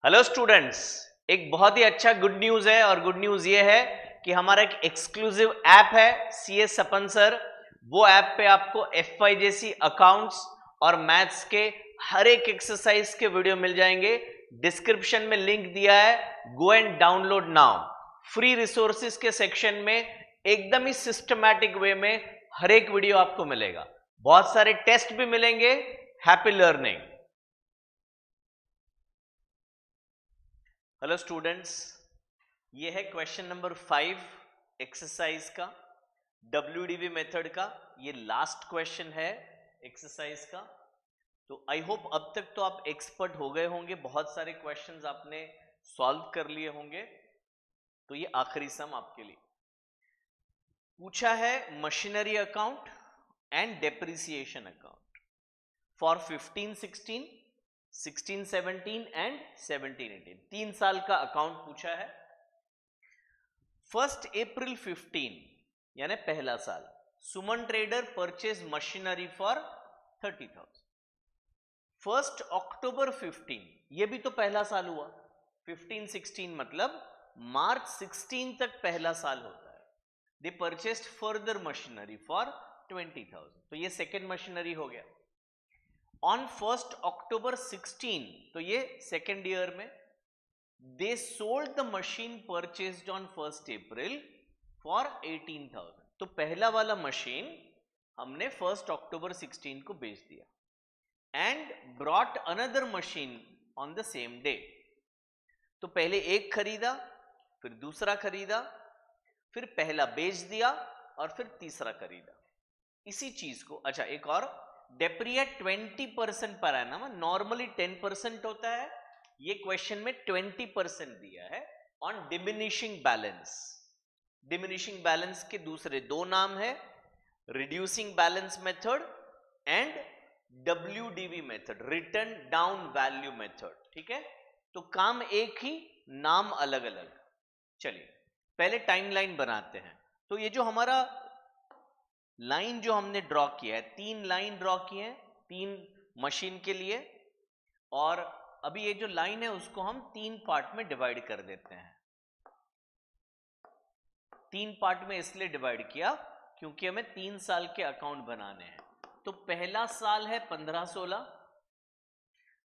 Hello students, एक बहुत ही अच्छा गुड न्यूज है और गुड न्यूज ये है कि हमारा एक एक्सक्लूसिव ऐप है CS सपन सर। वो ऐप पे आपको FYJC अकाउंट्स और मैथ्स के हर एक एक्सरसाइज के वीडियो मिल जाएंगे। डिस्क्रिप्शन में लिंक दिया है, go and download now. Free resources के सेक्शन में एकदम ही सिस्टमैटिक वे में हर एक वीडियो आपको मिलेगा। बहुत सारे टेस्ट भी मिलेंगे। Happy learning. हेलो स्टूडेंट्स, ये है क्वेश्चन नंबर 5 एक्सरसाइज का, WDV मेथड का। ये लास्ट क्वेश्चन है एक्सरसाइज का। तो आई होप अब तक तो आप एक्सपर्ट हो गए होंगे, बहुत सारे क्वेश्चंस आपने सॉल्व कर लिए होंगे। तो ये आखिरी सम आपके लिए पूछा है, machinery account and depreciation account for 15-16, 16-17 and 17-18। 3 साल का अकाउंट पूछा है। 1 अप्रैल 15 यानी पहला साल, सुमन ट्रेडर परचेज मशीनरी फॉर 30,000। 1 अक्टूबर 15, ये भी तो पहला साल हुआ। 15-16 मतलब मार्च 16 तक पहला साल होता है। दे परचेस्ड फर्दर मशीनरी फॉर 20,000, तो ये सेकेंड मशीनरी हो गया। ऑन 1 अक्टूबर 16, तो ये सेकेंड ईयर में, they sold the machine purchased on 1 April for 18,000। तो पहला वाला मशीन हमने 1 अक्टूबर 16 को बेच दिया and brought another machine on the same day. तो पहले एक खरीदा, फिर दूसरा खरीदा, फिर पहला बेच दिया और फिर तीसरा खरीदा। इसी चीज को, अच्छा एक और, डेप्रिएट 20% पर एनम, नॉर्मली 10% होता है, ये क्वेश्चन में 20% दिया है on diminishing balance. Diminishing balance के दूसरे दो नाम है, reducing balance method and WDV method, return down value method. ठीक है, तो काम एक ही, नाम अलग अलग। चलिए पहले टाइमलाइन बनाते हैं। तो ये जो हमारा लाइन जो हमने ड्रॉ किया है, 3 लाइन ड्रॉ किए हैं 3 मशीन के लिए, और अभी ये जो लाइन है उसको हम 3 पार्ट में डिवाइड कर देते हैं। 3 पार्ट में इसलिए डिवाइड किया क्योंकि हमें 3 साल के अकाउंट बनाने हैं। तो पहला साल है 15-16,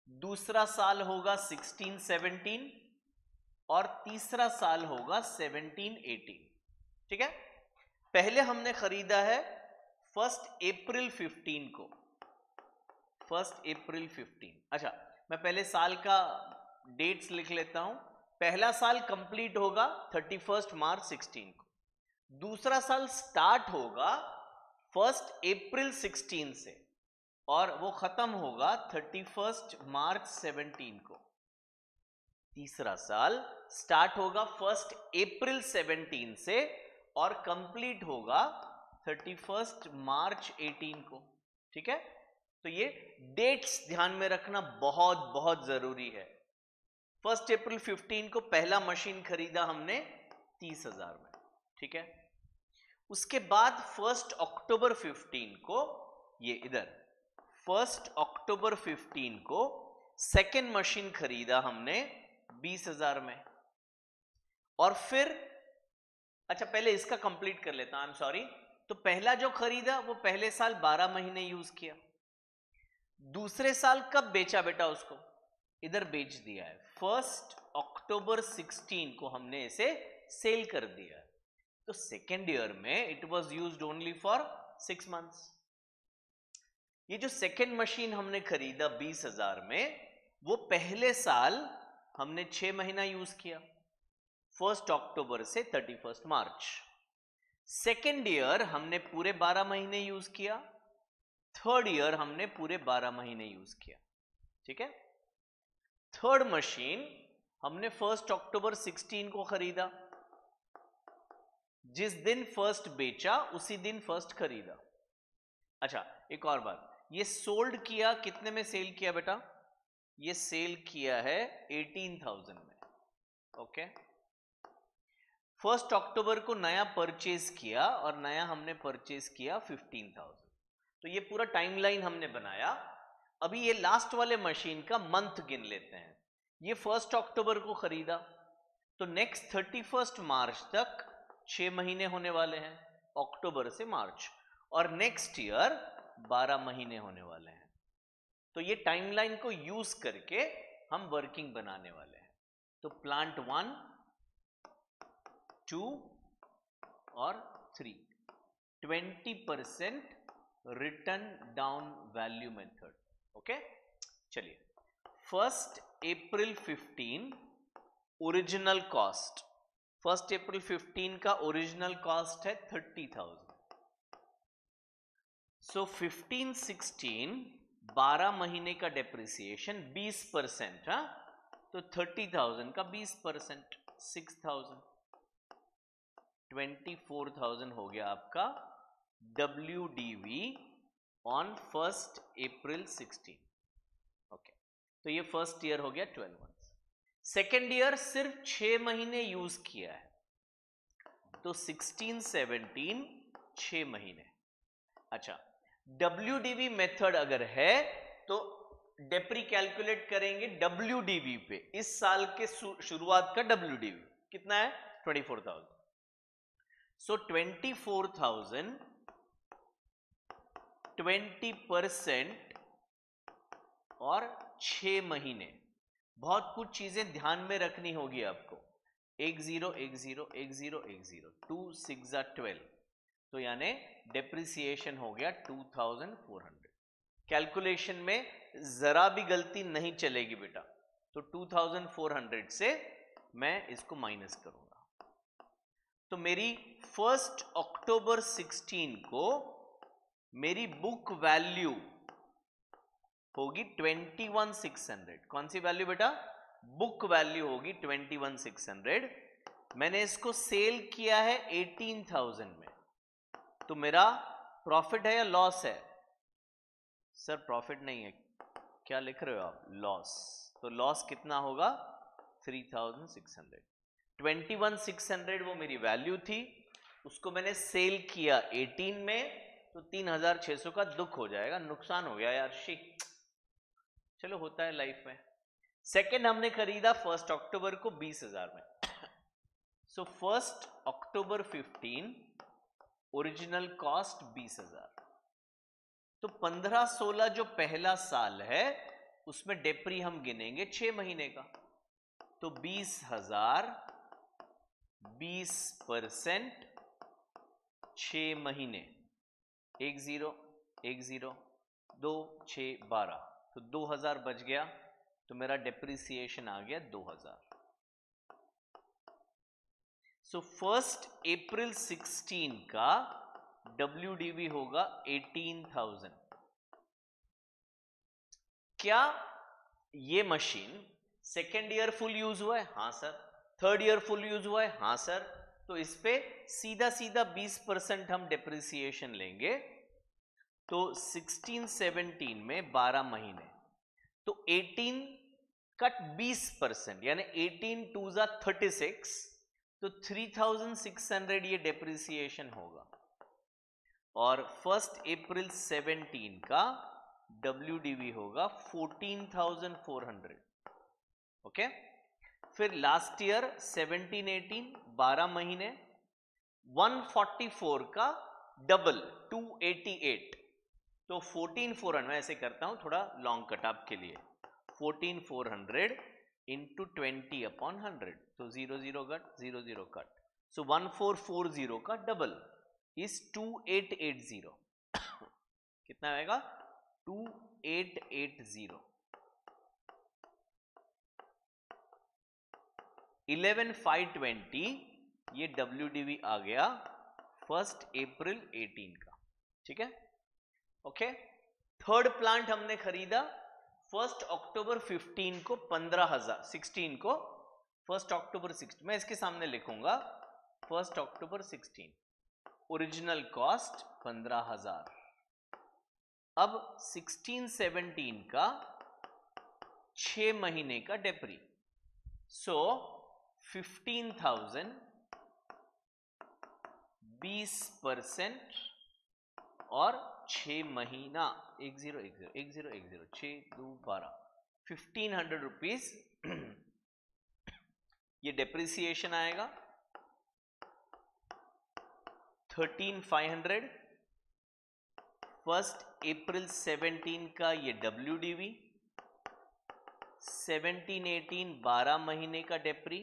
दूसरा साल होगा 16-17 और तीसरा साल होगा 17-18। ठीक है, पहले हमने खरीदा है 1 अप्रैल 15 को। 1 अप्रैल 15, अच्छा मैं पहले साल का डेट्स लिख लेता हूं। पहला साल कंप्लीट होगा 31 मार्च 16 को, दूसरा साल स्टार्ट होगा 1 अप्रैल 16 से और वो खत्म होगा 31 मार्च 17 को। तीसरा साल स्टार्ट होगा 1 अप्रैल 17 से और कंप्लीट होगा 31 मार्च 18 को। ठीक है, तो ये डेट्स ध्यान में रखना बहुत बहुत जरूरी है। 1 अप्रैल 15 को पहला मशीन खरीदा हमने 30,000 में। ठीक है, उसके बाद 1 अक्टूबर 15 को, ये इधर 1 अक्टूबर 15 को सेकेंड मशीन खरीदा हमने 20,000 में। और फिर, अच्छा पहले इसका कंप्लीट कर लेता हूं, आई एम सॉरी। तो पहला जो खरीदा वो पहले साल 12 महीने यूज किया, दूसरे साल कब बेचा बेटा उसको, इधर बेच दिया है 1 अक्टूबर 16 को हमने इसे सेल कर दिया। तो सेकेंड ईयर में it was used only for 6 months. ये जो सेकेंड मशीन हमने खरीदा 20,000 में, वो पहले साल हमने 6 महीना यूज किया, 1 अक्टूबर से 31 मार्च। सेकेंड ईयर हमने पूरे 12 महीने यूज किया, थर्ड ईयर हमने पूरे 12 महीने यूज किया। ठीक है, थर्ड मशीन हमने 1 अक्टूबर 16 को खरीदा, जिस दिन फर्स्ट बेचा उसी दिन फर्स्ट खरीदा। अच्छा एक और बात, ये सोल्ड किया कितने में सेल किया बेटा, ये सेल किया है 18,000 में। ओके, 1 अक्टूबर को नया परचेज किया और नया हमने परचेज किया 15,000। तो ये पूरा टाइमलाइन हमने बनाया। अभी ये लास्ट वाले मशीन का मंथ गिन लेते हैं। ये 1 अक्टूबर को खरीदा, तो नेक्स्ट 31 मार्च तक 6 महीने होने वाले हैं, अक्टूबर से मार्च, और नेक्स्ट ईयर 12 महीने होने वाले हैं। तो ये टाइमलाइन को यूज करके हम वर्किंग बनाने वाले हैं। तो प्लांट 1, 2 और 3, 20% return down value method. Okay, चलिए 1 अप्रैल 15 ओरिजिनल कॉस्ट, 1 अप्रैल 15 का ओरिजिनल कॉस्ट है 30,000। सो 15-16 12 महीने का डेप्रिसिएशन 20%, हाँ, तो 30,000 का 20% 6,000, 24,000 हो गया आपका WDV ऑन 1 अप्रैल 16। ओके, तो ये फर्स्ट ईयर हो गया 12 मंथ्स। सेकेंड ईयर सिर्फ 6 महीने यूज किया है, तो 16-17 6 महीने। अच्छा, WDV मेथड अगर है तो डेप्री कैलकुलेट करेंगे WDV पे, इस साल के शुरुआत का WDV कितना है 24,000। सो 24,000 20% और 6 महीने। बहुत कुछ चीजें ध्यान में रखनी होगी आपको। 10 10 10 10 2 6 12, तो यानी डेप्रिसिएशन हो गया 2,400। कैलकुलेशन में जरा भी गलती नहीं चलेगी बेटा, तो 2,400 से मैं इसको माइनस करूंगा। तो मेरी 1 अक्टूबर 16 को मेरी बुक वैल्यू होगी 21,600। कौन सी वैल्यू बेटा? बुक वैल्यू होगी 21,600। मैंने इसको सेल किया है 18,000 में, तो मेरा प्रॉफिट है या लॉस है? सर प्रॉफिट नहीं है, क्या लिख रहे हो आप? लॉस। तो लॉस कितना होगा? 3,600। 21,600 वो मेरी वैल्यू थी, उसको मैंने सेल किया 18 में, तो 3,600 का दुख हो जाएगा, नुकसान हो गया यार, शी, चलो होता है लाइफ में। सेकेंड हमने खरीदा 1 अक्टूबर को 20,000 में। सो 1 अक्टूबर 15 ओरिजिनल कॉस्ट 20,000। तो 15-16 जो पहला साल है उसमें डेप्री हम गिनेंगे 6 महीने का, तो 20,000 20% 6 महीने, 10 10 2 6 12, तो 2,000 बच गया, तो मेरा डेप्रिसिएशन आ गया 2,000। सो 1 अप्रैल 16 का WDV होगा 18,000। क्या ये machine second year full use हुआ है? हाँ sir. Third year full use हुआ है? हाँ सर। तो इस पे सीधा सीधा 20% हम डेप्रिसिएशन लेंगे, तो 16-17 में 12 महीने, तो 18 कट 20%, यानी 18 2 जा 36, तो 3,600 ये डेप्रिसिएशन होगा। और 1 अप्रैल 17 का WDV होगा 14,400। ओके, फिर लास्ट ईयर 17-18 12 महीने, 144 का डबल 288, तो 14,400, मैं ऐसे करता हूं थोड़ा लॉन्ग कट आपके लिए, 14,400 इंटू 20/100, तो 00 कट 00 कट, सो 1440 का डबल इज 2880। कितना आएगा? 2880। 11,520 ये WDV आ गया 1 अप्रैल 18 का। ठीक है, ओके। थर्ड प्लांट हमने खरीदा 1 अक्टूबर 15 को, 15,000 16 को, 1 अक्टूबर 16, मैं इसके सामने लिखूंगा 1 अक्टूबर 16, ओरिजिनल कॉस्ट 15,000। अब 16-17 का 6 महीने का डेप्री, सो 15,000 20% और 6 महीना, 10 10 10 10 6 2 12, 1,500 रुपीज ये डेप्रिसिएशन आएगा 13,500, 1 अप्रैल 17 का ये WDV, 17-18 12 महीने का डेप्री,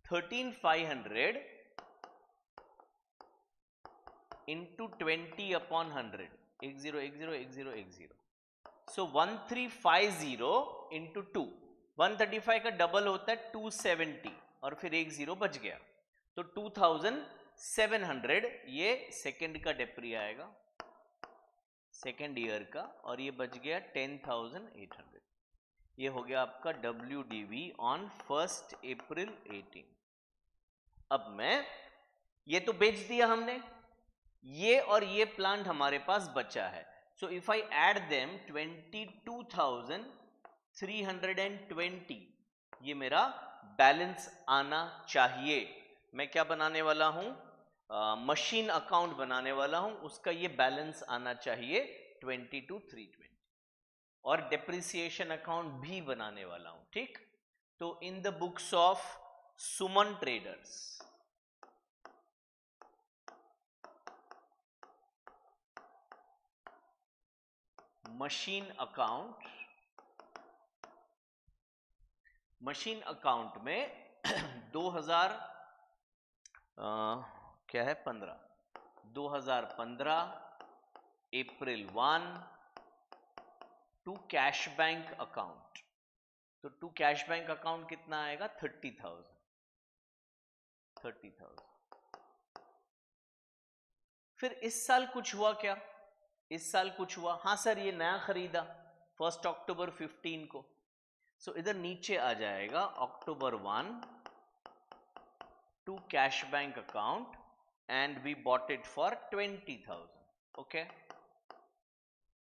13,500 इंटू 20/100, 10101010, सो 1350 इंटू 2, 135 का डबल होता है 270 और फिर एक जीरो बच गया, तो 2700 ये सेकंड का डेप्री आएगा, सेकंड ईयर का, और ये बच गया 10,800। ये हो गया आपका WDV ऑन 1 अप्रैल 18। अब मैं ये तो बेच दिया हमने, ये और ये प्लांट हमारे पास बचा है, so if I add them 22,320, ये मेरा बैलेंस आना चाहिए। मैं क्या बनाने वाला हूं, मशीन अकाउंट बनाने वाला हूं, उसका ये बैलेंस आना चाहिए 22,320, और डेप्रिसिएशन अकाउंट भी बनाने वाला हूं, ठीक। तो in the books of Suman traders, machine account में 2000 क्या है 2015 अप्रैल 1 टू कैश बैंक अकाउंट, तो टू कैश बैंक अकाउंट कितना आएगा 30,000। फिर इस साल कुछ हुआ क्या, इस साल कुछ हुआ, हाँ सर ये नया खरीदा 1 अक्टूबर 15 को, सो इधर नीचे आ जाएगा October 1 to cash bank account and we bought it for 20,000। Okay,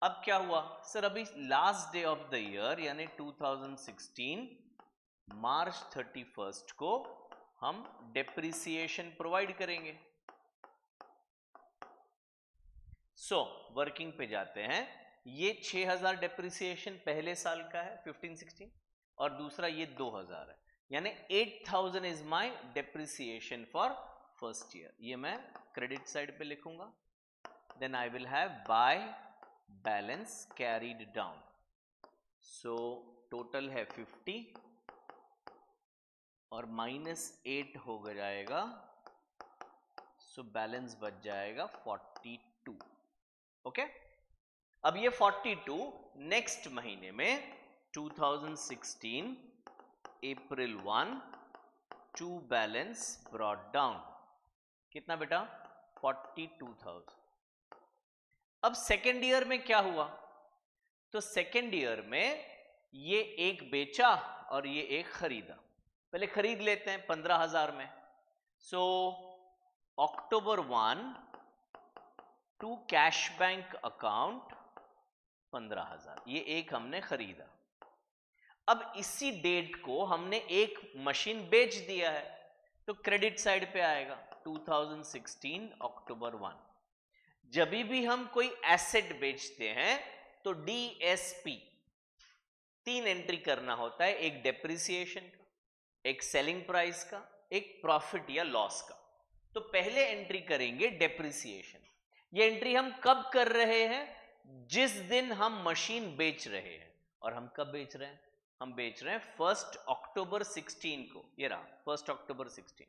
अब क्या हुआ सर, अभी last day of the year यानी 2016 मार्च 31 को हम डेप्रिसिएशन प्रोवाइड करेंगे। सो वर्किंग पे जाते हैं, ये 6,000 डेप्रिसिएशन पहले साल का है 15-16, और दूसरा ये 2,000 है, यानी 8,000 is my depreciation for first year. ये मैं क्रेडिट साइड पे लिखूंगा, then I will have by balance carried down, so total है 50 और -8 हो जाएगा, सो बैलेंस बच जाएगा 42। ओके, अब ये 42 नेक्स्ट महीने में 2016 अप्रैल 1 टू बैलेंस ब्रॉट डाउन, कितना बेटा 42,000। अब सेकेंड ईयर में क्या हुआ, तो सेकेंड ईयर में ये एक बेचा और ये एक खरीदा, पहले खरीद लेते हैं 15,000 में, सो अक्टूबर 1 टू कैश बैंक अकाउंट 15,000, ये एक हमने खरीदा। अब इसी डेट को हमने एक मशीन बेच दिया है, तो क्रेडिट साइड पे आएगा 2016 अक्टूबर 1। जब भी हम कोई एसेट बेचते हैं तो DSP 3 एंट्री करना होता है, एक डेप्रिसिएशन का, एक सेलिंग प्राइस का, एक प्रॉफिट या लॉस का। तो पहले एंट्री करेंगे डेप्रिसिएशन। ये एंट्री हम कब कर रहे हैं, जिस दिन हम मशीन बेच रहे हैं, और हम कब बेच रहे हैं, हम बेच रहे हैं 1 अक्टूबर 16 को, ये रहा 1 अक्टूबर 16,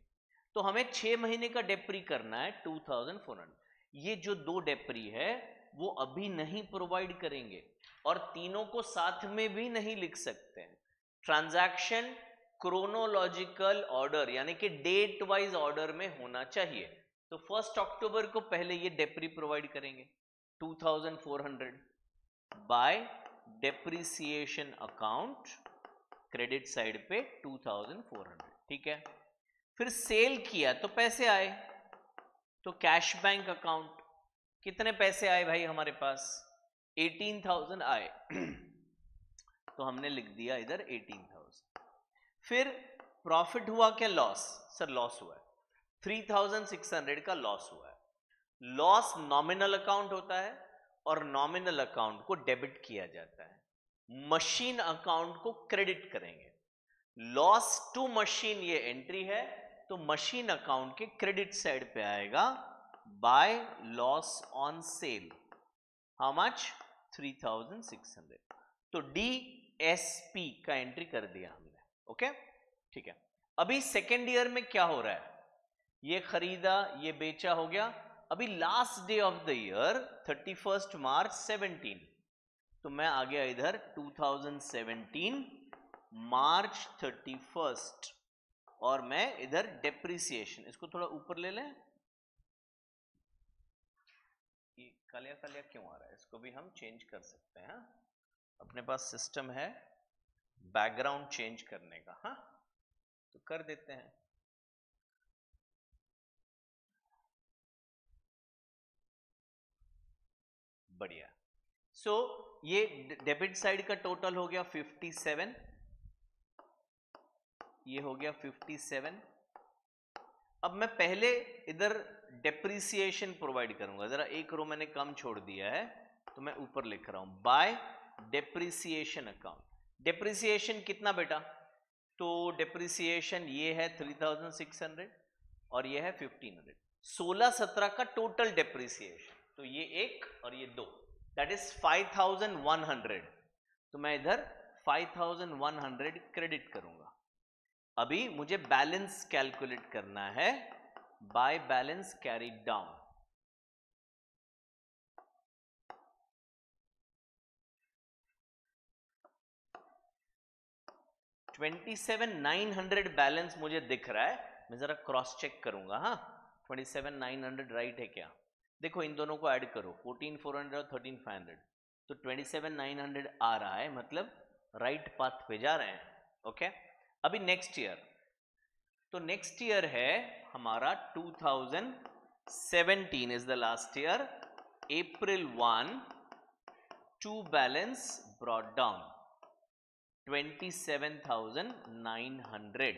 तो हमें 6 महीने का डेप्री करना है 2,400। ये जो 2 डेप्री है वो अभी नहीं प्रोवाइड करेंगे, और तीनों को साथ में भी नहीं लिख सकते हैं, ट्रांजैक्शन क्रोनोलॉजिकल ऑर्डर यानी कि डेट वाइज ऑर्डर में होना चाहिए। तो 1 अक्टूबर को पहले ये डेप्री प्रोवाइड करेंगे 2,400 bye depreciation account, credit side पे 2,400, ठीक है। फिर सेल किया तो पैसे आए, तो कैश बैंक अकाउंट कितने पैसे आए भाई हमारे पास, 18,000 आए तो हमने लिख दिया इधर 18,000। फिर प्रॉफिट हुआ क्या, लॉस, सर लॉस हुआ है 3,600 का लॉस हुआ है। लॉस नॉमिनल अकाउंट होता है और नॉमिनल अकाउंट को डेबिट किया जाता है, मशीन अकाउंट को क्रेडिट करेंगे। लॉस टू मशीन ये एंट्री है, तो मशीन अकाउंट के क्रेडिट साइड पे आएगा by loss on sale, how much 3600। तो DSP का एंट्री कर दिया हमने। ओके ठीक है। अभी सेकेंड ईयर में क्या हो रहा है, ये खरीदा ये बेचा हो गया। अभी last day of the year 31 मार्च 17, तो मैं आ गया इधर 2017 मार्च 31, और मैं इधर डेप्रिसिएशन, इसको थोड़ा ऊपर ले लें, ये कालिया कालिया क्यों आ रहा है, इसको भी हम चेंज कर सकते हैं। अपने पास सिस्टम है बैकग्राउंड चेंज करने का, हाँ तो कर देते हैं। बढ़िया। सो ये डेबिट साइड का टोटल हो गया 57, ये हो गया 57। अब मैं पहले इधर डेप्रिसिएशन प्रोवाइड करूंगा, जरा एक रो मैंने कम छोड़ दिया है तो मैं ऊपर लिख रहा हूं बाय डेप्रिसिएशन अकाउंट। डेप्रिसिएशन कितना बेटा, तो डेप्रिसिएशन ये है 3600 और ये है 1500, 16-17 का टोटल डेप्रिसिएशन, तो ये एक और ये दो, दैट इज 5100। तो मैं इधर 5100 क्रेडिट करूंगा। अभी मुझे बैलेंस कैलकुलेट करना है bye balance carried down. $27,900 balance मुझे दिख रहा है, मैं जरा क्रॉस चेक करूंगा। हाँ 27,900 राइट है क्या, देखो इन दोनों को ऐड करो 14,400 और 13,500, तो 27,900 आ रहा है, मतलब राइट पाथ पे जा रहे हैं। ओके अभी नेक्स्ट ईयर, तो नेक्स्ट ईयर है हमारा 2017 is the last year, April 1 to balance brought down 27,900।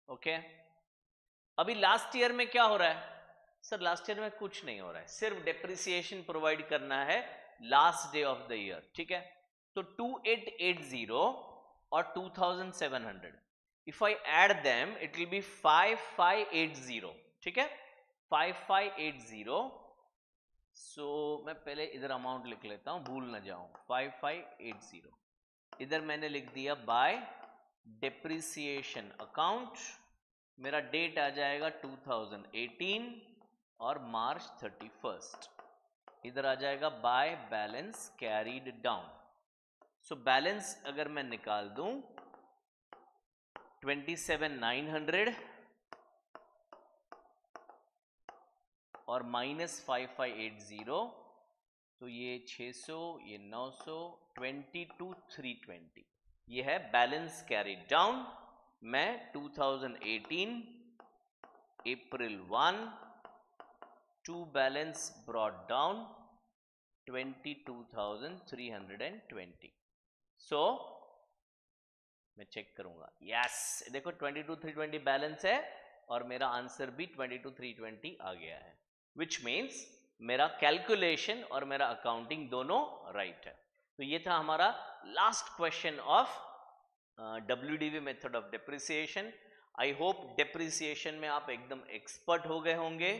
Okay अभी लास्ट ईयर में क्या हो रहा है, सर लास्ट ईयर में कुछ नहीं हो रहा है, सिर्फ डेप्रिसिएशन प्रोवाइड करना है last day of the year. ठीक है तो 2880 और 2700, if I add them it will be 5580। ठीक है 5580। सो मैं पहले इधर अमाउंट लिख लेता हूं, भूल ना जाऊं, 5580 इधर मैंने लिख दिया बाय डेप्रिसिएशन अकाउंट। मेरा डेट आ जाएगा 2018 और मार्च 31, इधर आ जाएगा bye balance carried down. So balance अगर मैं निकाल दूं 27,900 और माइनस 5580, तो ये 600 ये 900, 22,320, ये है बैलेंस कैरीड डाउन। मैं 2018 April 1 to balance brought down 22,320। So मैं चेक करूंगा, यस देखो 22,320 बैलेंस है और मेरा आंसर भी 22,320 आ गया है, विच मीन्स मेरा कैलकुलेशन और मेरा अकाउंटिंग दोनों राइट है। तो ये था हमारा last question of WDV method of depreciation. I hope depreciation में आप एकदम एक्सपर्ट हो गए होंगे।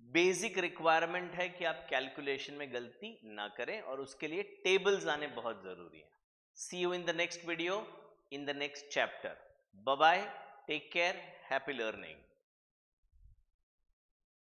बेसिक रिक्वायरमेंट है कि आप कैलकुलेशन में गलती ना करें और उसके लिए टेबल्स आने बहुत जरूरी है। See you in the next video, in the next chapter. Bye bye, take care, happy learning.